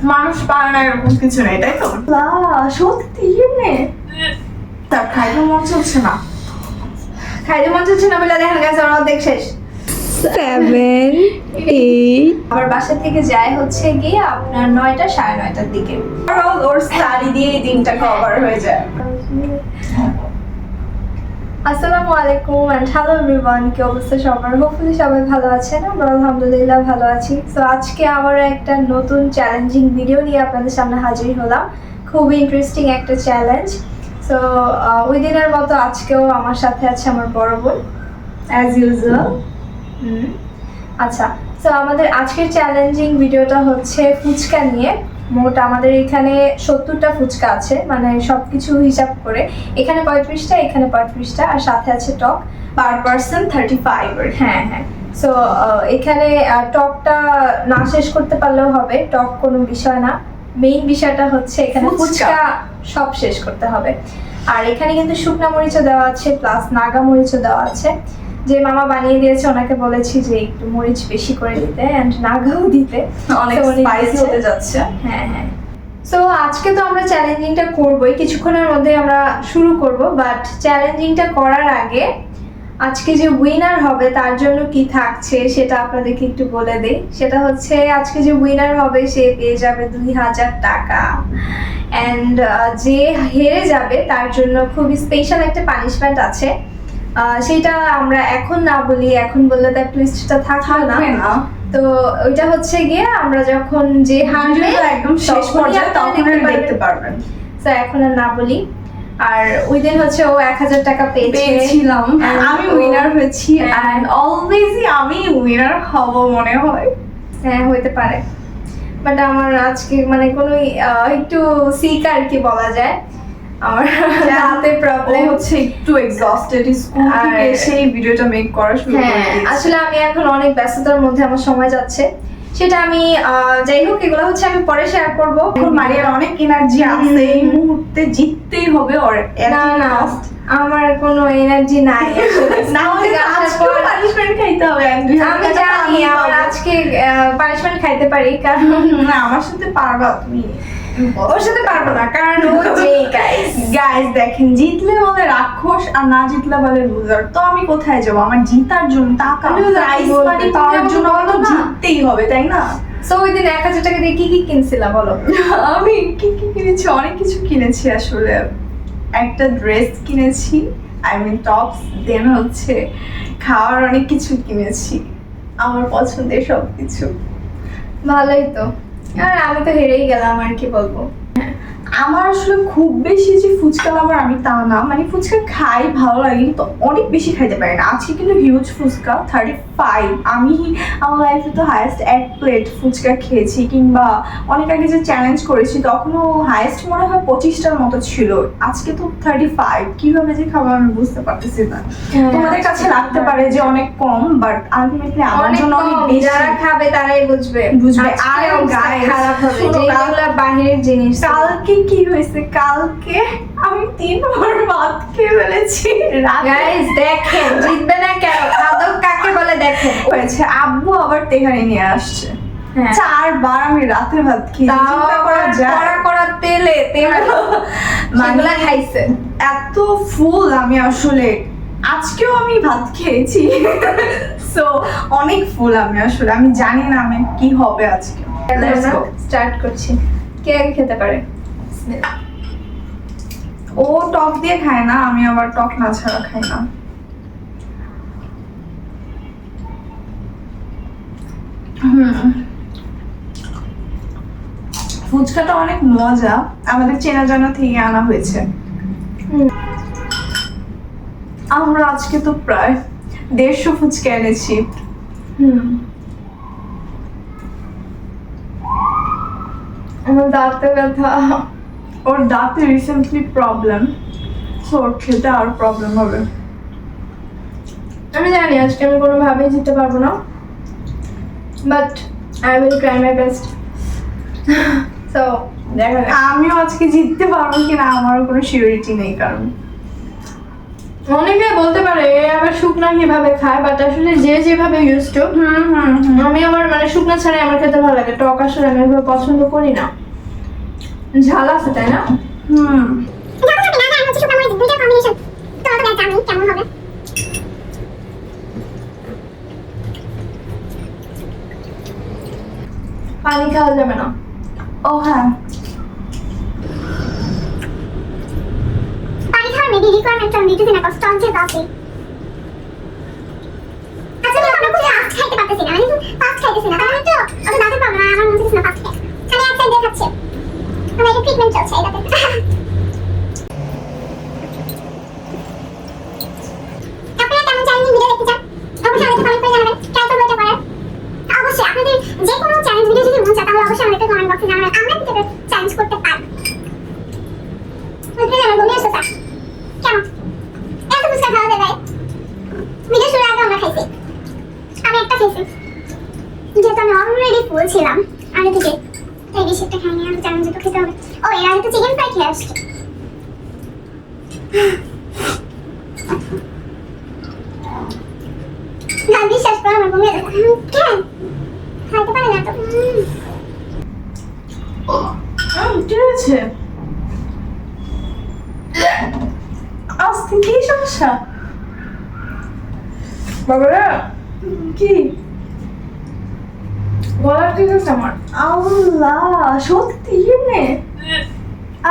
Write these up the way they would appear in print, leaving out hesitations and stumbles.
মানুষ পারে না এরকম কিছু নেই, তাই তো? সত্যি নে তার খাইতে মন চলছে না। খাইতে মন চাচ্ছে না বলে দেখেন গেছে আমার অর্ধেক শেষ। 7 8 আবার বাসা থেকে যায় হচ্ছে গিয়ে আপনার 9টা 9:30টার দিকে। ওর স্টাডি দিয়ে এই দিনটা কভার হয়ে যায়। আসসালামু আলাইকুম এন্ড হ্যালো এভরিওয়ান, কি অবস্থা সবার? হোপফুলি সবাই ভালো আছেন। আমরা আলহামদুলিল্লাহ ভালো আছি। সো আজকে আবার একটা নতুন চ্যালেঞ্জিং ভিডিও নিয়ে আপনাদের সামনে হাজির হলাম। খুবই ইন্টারেস্টিং একটা চ্যালেঞ্জ। সো ওই দিনের মতো আজকেও আমার সাথে আছে আমার বড় বোন অ্যাজ ইউজুয়াল। আচ্ছা, সো আমাদের আজকের চ্যালেঞ্জিং ভিডিওটা হচ্ছে ফুচকা নিয়ে। মোট আমাদের এখানে 70টা ফুচকা আছে, মানে সব কিছু হিসাব করে। এখানে 35টা, এখানে 35টা, আর সাথে আছে টক। Per person 35। হ্যাঁ হ্যাঁ। সো এখানে টকটা না শেষ করতে পারলেও হবে, টক কোনো বিষয় না। মেইন বিষয়টা হচ্ছে এখানে ফুচকা। ফুচকা সব শেষ করতে হবে। আর এখানে কিন্তু শুকনা মরিচও দেওয়া আছে, প্লাস নাগা মরিচও দেওয়া আছে। যে মামা বানিয়ে দিয়েছে ওনাকে বলেছি যে একটু মরিচ বেশি করে দিতে এন্ড নাগাও দিতে। অনেক So, উনি স্পাইসি দিয়েছে। হতে যাচ্ছে। হ্যাঁ হ্যাঁ। সো আজকে তো আমরা চ্যালেঞ্জিংটা করবই, কিছুক্ষণের মধ্যে আমরা শুরু করব। বাট চ্যালেঞ্জিংটা করার আগে আজকে যে উইনার হবে তার জন্য কি থাকছে সেটা আপনাদেরকে একটু বলে দেই। সেটা হচ্ছে আজকে যে উইনার হবে সে পেয়ে যাবে 2000 টাকা। অ্যান্ড যে হেরে যাবে তার জন্য খুবই স্পেশাল একটা পানিশমেন্ট আছে। সেটা আমরা এখন না বলি, এখন বললে তার টুইস্টটা থাকবে না। তো ওইটা হচ্ছে গিয়ে আমরা যখন যে হারবে একদম শেষ তখনই পর্যায়ে আপনারা তখন দেখতে পারবেন। তো এখন আর না বলি। আর ওই দিন হচ্ছে ও 1000 টাকা পেয়েছিলাম, আমি উইনার হয়েছি হ্যাঁ। এন্ড অলওয়েজই আমি উইনার হব মনে হয়। হ্যাঁ হইতে পারে, বাট আমার আজকে মানে কোনো একটু সিক আর কি বলা যায়। আমার হাতে ও প্রবলেম। হচ্ছে একটু এক্সস্টেড, স্কুল থেকে আর- এসে এই ভিডিওটা মেক করা শুরু করে হ্যাঁ, দিয়েছি। আসলে আমি এখন অনেক ব্যস্ততার মধ্যে আমার সময় যাচ্ছে। সেটা আমি যাই হোক, এগুলো হচ্ছে আমি পরে শেয়ার করব। এখন মারিয়ার অনেক এনার্জি আছে, এই মুহূর্তে জিততেই হবে। ওর না না, cost। আমার কোনো এনার্জি নাই আসলে। না হলে থেকে আসার আজকেও পর পানিশমেন্ট খাইতে হবে। and 2000 আমি টাকা জানি আমি আমার পাবো। আজকে পানিশমেন্ট খাইতে পারি, কারণ না, আমার সাথে পারবা তুমি। ওর সাথে পারবো না, কারণ ও যেই গাইস। গাইস দেখেন, জিতলে বলে রাক্ষস আর না জিতলে বলে লুজার। তো আমি কোথায় যাবো? আমার জিতার জন্য টাকা, Loser প্রাইজ বলবে, মানি তুমি পাওয়ার আমাকে জন্য বলো তো না। জিততেই হবে, তাই না? সো ওই দিন 1000 টাকা দিয়ে কি কি কিনছিলা বলো? আমি কি কি কিনেছি? অনেক কিছু কিনেছি আসলে। একটা ড্রেস কিনেছি, আই মিন টপস, দেন হচ্ছে খাওয়ার অনেক কিছু কিনেছি, আমার পছন্দের সবকিছু। ভালোই তো। আর আমি তো হেরেই গেলাম, আর কি বলবো। আমার আসলে খুব বেশি যে ফুচকা লাভার আমি তা না, মানে ফুচকা খাই, ভালো লাগে, কিন্তু অনেক বেশি খাইতে পারি না। আজকে কিন্তু হিউজ ফুচকা 35। আমি আমার লাইফে তো হাইয়েস্ট 1 প্লেট ফুচকা খেয়েছি, কিংবা অনেক আগে যে চ্যালেঞ্জ করেছি তখনও হাইয়েস্ট মনে হয় 25টার মতো ছিল। আজকে তো 35, কিভাবে যে খাবো আমি বুঝতে পারতেছি না। তোমাদের কাছে লাগতে পারে যে অনেক কম, বাট আলটিমেটলি আমার অনেক জন্য অনেক কম, বেশি। যারা খাবে তারাই বুঝবে। বুঝবে। আজকে আর অবস্থা guys, খারাপ হবে, শোনো, যেগুলো বাহিরের জিনিস। কালকে কি হয়েছে? কালকে আমি 3 বার ভাত খেয়ে ফেলেছি রাতে। গাইস দেখেন, জিতবে না কেন? খাদক কাকে বলে দেখেন। হয়েছে, আব্বু আবার তেহারি নিয়ে আসছে। হ্যাঁ। 4 বার আমি রাতে ভাত খেয়েছি। তাও চিন্তা করা আবার যায়? কড়া কড়া তেলে মানে সেগুলা খাইছে। এত ফুল আমি আসলে, আজকেও আমি ভাত খেয়েছি। সো অনেক ফুল আমি আসলে, আমি জানি না আমি কি হবে আজকে। Let's go. স্টার্ট করছি। কে আগে খেতে পারে? ও টক দিয়ে খায় না, আমি আবার টক না ছাড়া খাই না। ফুচকাটা অনেক মজা, আমাদের চেনা জানা থেকে আনা হয়েছে। আমরা আজকে তো প্রায় 150 ফুচকা এনেছি। আমার দাঁতে ব্যথা। ওর দাঁতে রিসেন্টলি প্রবলেম, সো ওর খেতে আরো প্রবলেম হবে। আমি জানি আজকে আমি কোনোভাবেই জিততে পারবো না, but I will try my best. So দেখা যাক। আমিও আজকে জিততে পারবো কিনা আমারও কোনো সিউরিটি নেই, কারণ অনেকে বলতে পারে এ আবার শুকনা কিভাবে খায়, বাট আসলে যে যেভাবে ইউজ টু। আমি আমার মানে শুকনা ছাড়াই আমার খেতে ভালো লাগে, টক আসলে আমি এভাবে পছন্দ করি না। ঝাল আছে তাই না? পানি খাওয়া যাবে না। ও হ্যাঁ, পানি খাওয়ার মেবি রিকোয়ারমেন্ট অন ডিউটি না কষ্ট অঞ্চল কাছে আসলে আমরা খুব ফাস্ট খাইতে পারতেছি না, মানে ফাস্ট খাইতেছি না, কারণ তো অত দাঁতের প্রবলেম আমার মনে হচ্ছে না ফাস্ট খাই, খালি এক সাইড দিয়ে খাচ্ছে, আমার একটা ট্রিটমেন্ট চলছে এটাতে। আপনারা কেমন চ্যালেঞ্জিং ভিডিও দেখতে চান অবশ্যই আমাদেরকে কমেন্ট করে জানাবেন, ট্রাই করবো এটা করার। অবশ্যই আপনাদের যে কোনো চ্যালেঞ্জ ভিডিও যদি মন চায় তাহলে অবশ্যই আমাদেরকে কমেন্ট বক্সে জানাবেন, আমরা কিন্তু চ্যালেঞ্জ করতে পারি। বুঝতে জানা ঘুমিয়ে আসছে স্যার কেমন এত ফুচকা খাওয়া যায় ভাই? ভিডিও শুরু আগে আমরা খাইছি, আমি একটা খাইছি যেহেতু আমি অলরেডি ফুল ছিলাম আগে থেকে, তাই বেশি একটা খাইনি, আমি চ্যালেঞ্জ তো খেতে হবে। ও এর আগে তো চিকেন ফ্রাই খেয়ে আসছি। না বিশ্বাস করো আমার ঘুমিয়ে যাচ্ছে। কেন খাইতে পারি না তো? ঠিক আছে। আজকে কি সমস্যা? বাবারা কি? গলার ঠিক আছে আমার। আল্লাহ, সত্যি নে।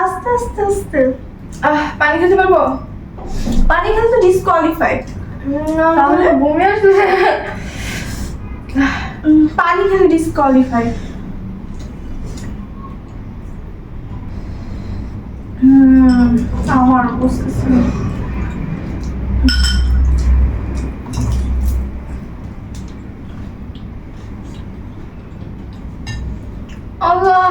আস্তে আস্তে আস্তে। পানি খেতে পারবো? পানি খেলে তো ডিসকোয়ালিফাইড। তাহলে ঘুমিয়ে আসছে। পানি খেলে ডিসকোয়ালিফাইড। আমার বুঝতেছি না। আল্লাহ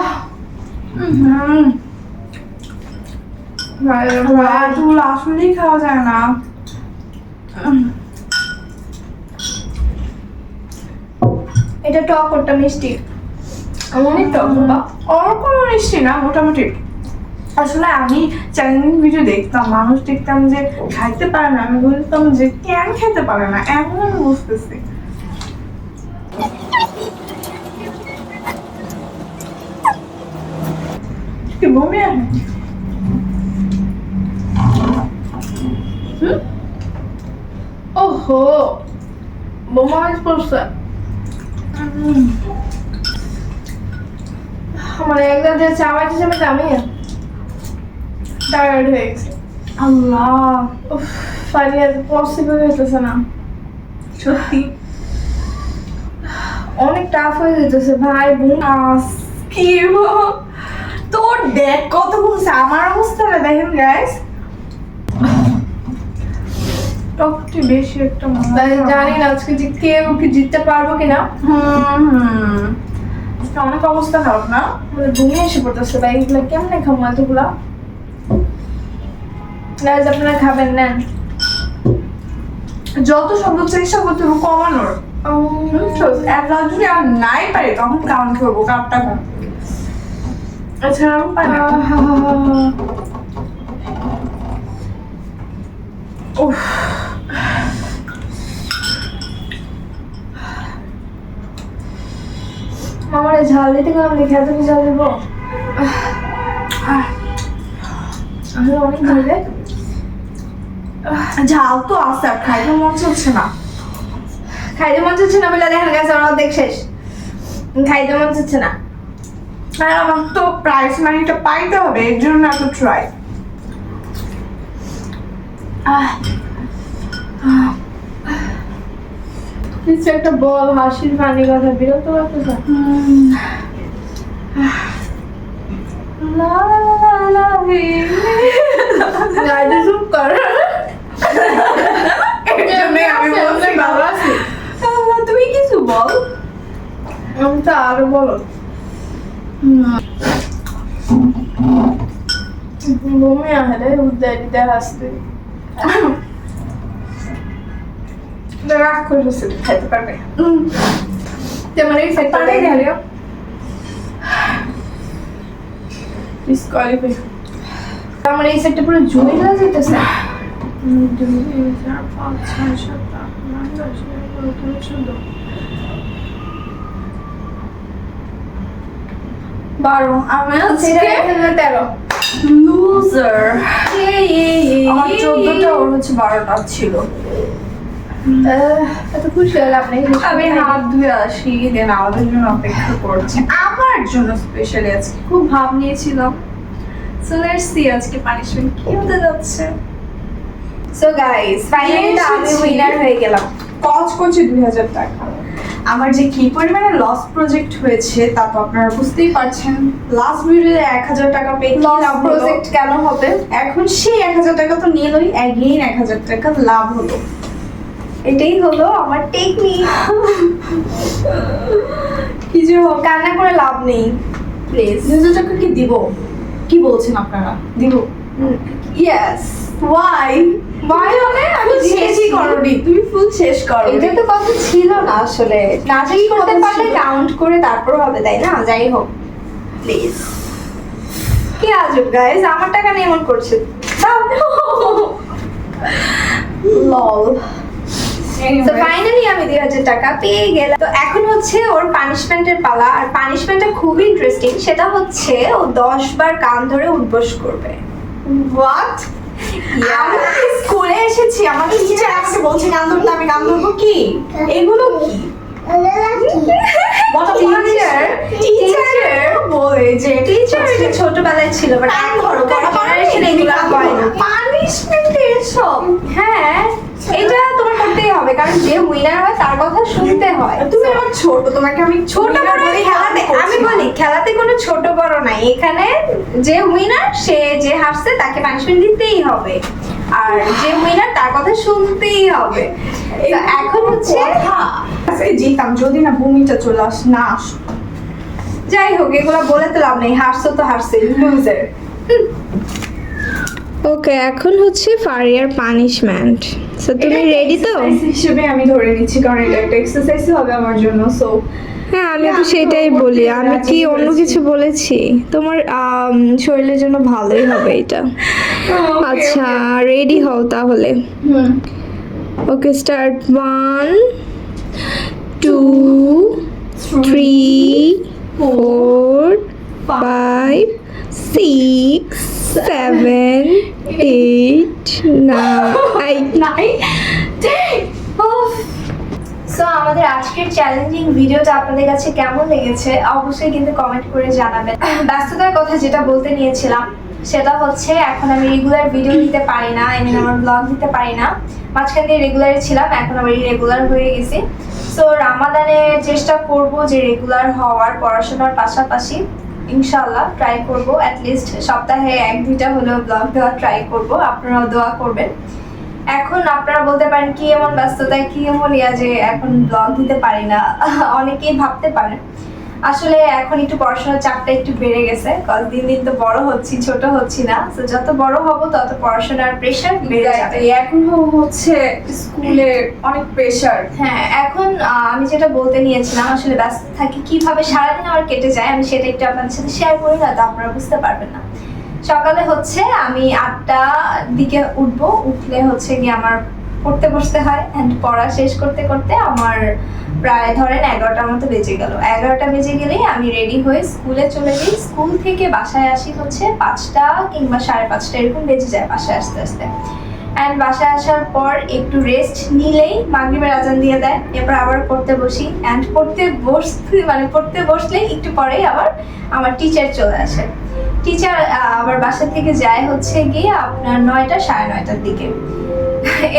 এগুলো আসলেই খাওয়া যায় না। এটা টক ওটা মিষ্টি, অনেক টক বাবা। ওরকম মিষ্টি না, মোটামুটি। আসলে আমি চ্যালেঞ্জিং ভিডিও দেখতাম, মানুষ দেখতাম যে খাইতে পারে না, আমি বলতাম যে কেন খেতে পারে না, এখন আমি বুঝতেছি। কি বমি আসে? ওহো, বোমা আজ পড়ছে। আমার একদম যে চাওয়াইতে যাবে আমি টায়ার্ড হয়ে গেছে। আল্লাহ, ফাইনালি আর পসিবল হইতেছে না, সত্যি অনেক টাফ হয়ে যেতেছে ভাই বোন। কি তোর দেখ কত বলছে, আমার অবস্থাটা দেখেন গাইস। টকটি বেশি একটা মনে তাই হয়। জানি না আজকে যে কেউ কি জিততে পারবো কিনা। আজকে অনেক অবস্থা খারাপ না? আমাদের ঘুমিয়ে এসে পড়তেছে ভাই, এগুলো কেমনে খাবো এতগুলা? গাইজ আপনারা খাবেন নেন। যত সম্ভব চেষ্টা করতে হবে কমানোর। এক রাত যদি আর নাই পারি তখন কাউন্ট করবো কাপটা কম। এছাড়া আমি পারি না। উফ, আমার এই ঝাল দিতে গেলাম লিখে এত কি ঝাল দেবো? আমি অনেক ঝাল রে। ঝাল তো আছে, আর খাইতে মন চলছে না। খাইতে মন চাচ্ছে না বলে দেখেন গেছে আমার অর্ধেক শেষ। খাইতে মন চাচ্ছে না। আর আমার তো প্রাইস মানিটা পাইতে হবে, এর জন্য এত ট্রাই। কিছু একটা বল, হাসির পানি কথা বিরক্ত লাগতেছে। গাইডে চুপ কর। এর জন্যই আমি বলছি বাবা, তুই কিছু বল। আমি তো আরো বলো বমি আহে উদ্যায় দিতে হাসতে। রাগ করেছে, খাইতে পারবে। তেমন এই সেটটা পানি দেখে ঢালিও। ডিসকোয়ালিফাই। আমার এই সেটটা পুরো জমে গেছে যেতেছে। 2 3 4 5 6 7 8 9 10 11 12 13 14 আমি আজকে 13 লুজার আমার 14টা ওর হচ্ছে 12টা ছিল এত খুশি হলে আপনি আমি হাত ধুয়ে আসি দেন আমাদের জন্য অপেক্ষা করছে আমার জন্য স্পেশালি আজকে খুব ভাব নিয়েছিলাম সো লেটস সি আজকে পানিশমেন্ট কি হতে যাচ্ছে সো গাইস ফাইনালি আমি এসেছি। উইনার হয়ে গেলাম কচ করছে 2000 টাকা আমার যে কি পরিমাণে লস প্রজেক্ট হয়েছে তা তো আপনারা বুঝতেই পারছেন লাস্ট ভিডিওতে 1000 টাকা পেয়ে কি লস লাভ হলো প্রজেক্ট কেন হবে এখন সেই 1000 টাকা তো নিলই অ্যাগেইন 1000 টাকা লাভ হলো এটাই হলো আমার টেকনিক কি যে হোক কান্না করে লাভ নেই প্লিজ 2000 টাকা কি দিব কি বলছেন আপনারা দিব ইয়েস ওয়াই Why মানে আমি ফুল শেষই দিয়েছি। করনি তুমি ফুল শেষ করো এটা তো কথা ছিল না আসলে নাচই করতে কথা পারলে ছিল? কাউন্ট করে তারপর হবে তাই না যাই হোক প্লিজ কি আজব গাইস আমার টাকা নিয়ে এমন করছে দাও লল তো ফাইনালি আমি 2000 টাকা পেয়ে গেলাম তো এখন হচ্ছে ওর পানিশমেন্টের পালা আর পানিশমেন্টটা খুবই ইন্টারেস্টিং সেটা হচ্ছে ও 10 বার কান ধরে উঠবোস করবে হোয়াট আমি স্কুলে এসেছি আমাদের টিচার আমাকে বলছে গান ধরতে আমি গান ধরবো কি এগুলো কি টিচার বলে যে টিচার এটা ছোটবেলায় ছিল বাট কান ধরো জেনারেশন এগুলো হয় না পানিশমেন্ট এসব হ্যাঁ এটা তোমার করতেই হবে কারণ যে উইনার হয় তার কথা শুনতে হয় তুমি আমার ছোট তোমাকে আমি ছোট বড় বলে খেলাতে আমি বলি খেলাতে কোনো ছোট বড় নাই এখানে যে উইনার সে যে হারছে তাকে পানিশমেন্ট দিতেই হবে আর যে উইনার তার কথা শুনতেই হবে তো এখন হচ্ছে আজকে জিতাম যদি না ভূমিটা চলে না আসো যাই হোক এগুলো বলে তো লাভ নেই হারছো তো হারছে লুজার ওকে এখন হচ্ছে ফারিয়ার পানিশমেন্ট সো তুমি রেডি তো হিসেবে আমি ধরে নিচ্ছি কারণ এটা একটা এক্সারসাইজ হবে আমার জন্য সো হ্যাঁ আমি তো সেটাই বলি আমি কি অন্য কিছু বলেছি তোমার শরীরের জন্য ভালোই হবে এটা আচ্ছা রেডি হও তাহলে ওকে স্টার্ট 1 2 3 4 5 6 7 8 9 সো আমাদের আজকের চ্যালেঞ্জিং ভিডিওটা আপনাদের কাছে কেমন লেগেছে অবশ্যই কিন্তু কমেন্ট করে জানাবেন ব্যস্ততার কথা যেটা বলতে নিয়েছিলাম সেটা হচ্ছে এখন আমি রেগুলার ভিডিও দিতে পারি না আই মিন আমার ব্লগ দিতে পারি না মাঝখান দিয়ে রেগুলার ছিলাম এখন আবার ইরেগুলার হয়ে গেছি সো রামাদানে চেষ্টা করব যে রেগুলার হওয়ার পড়াশোনার পাশাপাশি ইনশাআল্লাহ ট্রাই করব অ্যাটলিস্ট সপ্তাহে 1-2টা হলেও ব্লগ দেওয়ার ট্রাই করব আপনারাও দোয়া করবেন এখন আপনারা বলতে পারেন কি এমন ব্যস্ততায় কি এমন যে এখন ব্লগ দিতে পারি না অনেকেই ভাবতে পারেন আসলে এখন একটু পড়াশোনার চাপটা একটু বেড়ে গেছে কজ দিন দিন তো বড় হচ্ছি ছোট হচ্ছি না তো যত বড় হব তত পড়াশোনার প্রেশার বেড়ে যাবে এখন হচ্ছে স্কুলে অনেক প্রেশার হ্যাঁ এখন আমি যেটা বলতে নিয়েছিলাম আসলে ব্যস্ত থাকি কিভাবে সারাদিন আমার কেটে যায় আমি সেটা একটু আপনাদের সাথে শেয়ার করি না তো আপনারা বুঝতে পারবেন না সকালে হচ্ছে আমি 8টার দিকে উঠবো উঠলে হচ্ছে গিয়ে আমার পড়তে বসতে হয় অ্যান্ড পড়া শেষ করতে করতে আমার প্রায় ধরেন 11টার মতো বেজে গেল 11টা বেজে গেলেই আমি রেডি হয়ে স্কুলে চলে যাই স্কুল থেকে বাসায় আসি হচ্ছে 5টা কিংবা 5:30 এরকম বেজে যায় বাসায় আসতে আসতে অ্যান্ড বাসায় আসার পর একটু রেস্ট নিলেই মাগরিবের আজান দিয়ে দেয় এরপর আবার পড়তে বসি অ্যান্ড পড়তে বসলেই একটু পরেই আবার আমার টিচার চলে আসে টিচার আবার বাসা থেকে যায় হচ্ছে গিয়ে আপনার 9টা 9:30টার দিকে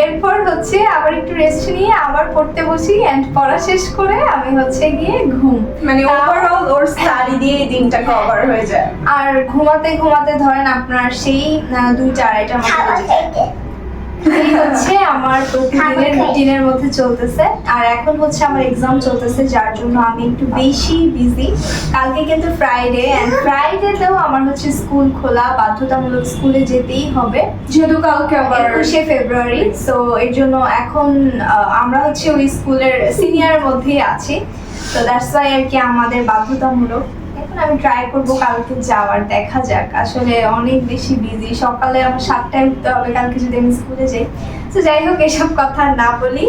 এরপর হচ্ছে আবার একটু রেস্ট নিয়ে আবার পড়তে বসি এন্ড পড়া শেষ করে আমি হচ্ছে গিয়ে ঘুম মানে ওভারঅল ওর স্টাডি দিয়ে এই দিনটা কভার হয়ে যায় আর ঘুমাতে ঘুমাতে ধরেন আপনার সেই 2-2:30টার মতো বেজে যায় এই হচ্ছে আমার প্রতিদিনের রুটিনের মধ্যে চলতেছে আর এখন হচ্ছে আমার এক্সাম চলতেছে যার জন্য আমি একটু বেশি বিজি কালকে কিন্তু ফ্রাইডে এন্ড ফ্রাইডেতেও আমার হচ্ছে স্কুল খোলা বাধ্যতামূলক স্কুলে যেতেই হবে যেহেতু কালকে আবার 21শে ফেব্রুয়ারি সো এর জন্য এখন আমরা হচ্ছে ওই স্কুলের সিনিয়রের মধ্যেই আছি তো দ্যাটস ওয়াই আর কি আমাদের বাধ্যতামূলক এখন আমি ট্রাই করবো কালকে যাওয়ার, দেখা যাক। আসলে অনেক বেশি বিজি, সকালে আমার 7টায় উঠতে হবে কালকে যদি আমি স্কুলে যাই। তো যাই হোক, এসব কথা না বলি,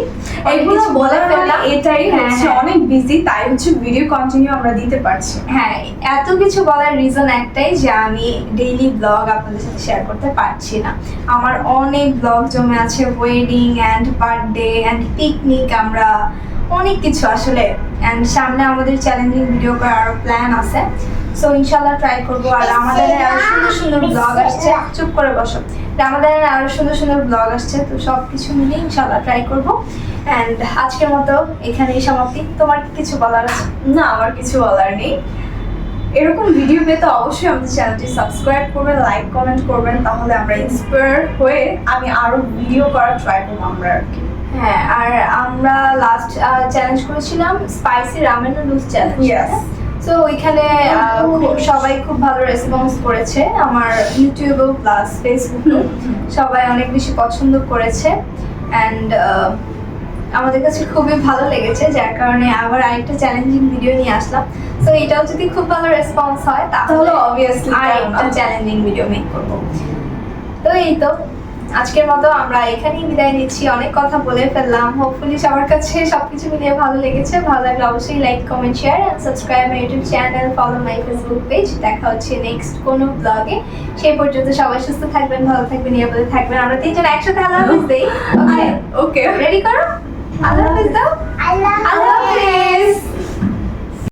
এগুলো কিছু বলে বলার ফেললাম। এটাই হ্যাঁ, হচ্ছে হ্যাঁ। অনেক বিজি, তাই হচ্ছে ভিডিও কন্টিনিউ আমরা দিতে পারছি না। হ্যাঁ, এত কিছু বলার রিজন একটাই যে আমি ডেইলি ব্লগ আপনাদের সাথে শেয়ার করতে পারছি না। আমার অনেক ব্লগ জমে আছে, wedding and birthday and picnic, আমরা অনেক কিছু আসলে। অ্যান্ড সামনে আমাদের চ্যালেঞ্জিং ভিডিও করার প্ল্যান আছে। সো ইনশাল্লাহ ট্রাই করবো। আর আমাদের আরো সুন্দর সুন্দর ব্লগ আসছে, চুপ করে বসো। আমাদের আরো সুন্দর সুন্দর ব্লগ আসছে, তো সব কিছু মিলিয়ে ইনশাল্লাহ ট্রাই করবো। অ্যান্ড আজকের মতো এখানেই সমাপ্তি। তোমার কি কিছু বলার আছে? না, আমার কিছু বলার নেই। এরকম ভিডিও পেতে অবশ্যই আমাদের চ্যানেলটি সাবস্ক্রাইব করবেন, লাইক কমেন্ট করবেন, তাহলে আমরা ইন্সপায়ার হয়ে আমি আরো ভিডিও করার ট্রাই করবো আমরা আর কি। হ্যাঁ, আর আমরা লাস্ট চ্যালেঞ্জ করেছিলাম spicy ramen noodles challenge. Yes. So ওইখানে সবাই খুব ভালো রেসপন্স করেছে, আমার ইউটিউবেও প্লাস ফেসবুকেও সবাই অনেক বেশি পছন্দ করেছে। অ্যান্ড আমাদের কাছে খুবই ভালো লেগেছে, যার কারণে আবার আরেকটা চ্যালেঞ্জিং ভিডিও নিয়ে আসলাম। সো এটাও যদি খুব ভালো রেসপন্স হয় তাহলে তাহলে obviously আরেকটা চ্যালেঞ্জিং ভিডিও মেক করবো। তো এই তো আজকের মতো আমরা এখানেই বিদায় নিচ্ছি। অনেক কথা বলে ফেললাম, হোপফুলি সবার কাছে সবকিছু মিলিয়ে ভালো লেগেছে। ভালো লাগলে অবশ্যই like comment share and subscribe my YouTube channel, follow my Facebook page. দেখা হচ্ছে নেক্সট কোনো ব্লগে। সেই পর্যন্ত সবাই সুস্থ থাকবেন, ভালো থাকবেন, নিরাপদে থাকবেন। আমরা তিনজন একসাথে আল্লাহ হাফেজ দেই। ওকে ওকে, রেডি করো, আল্লাহ হাফেজ দাও। আল্লাহ আল্লাহ হাফেজ।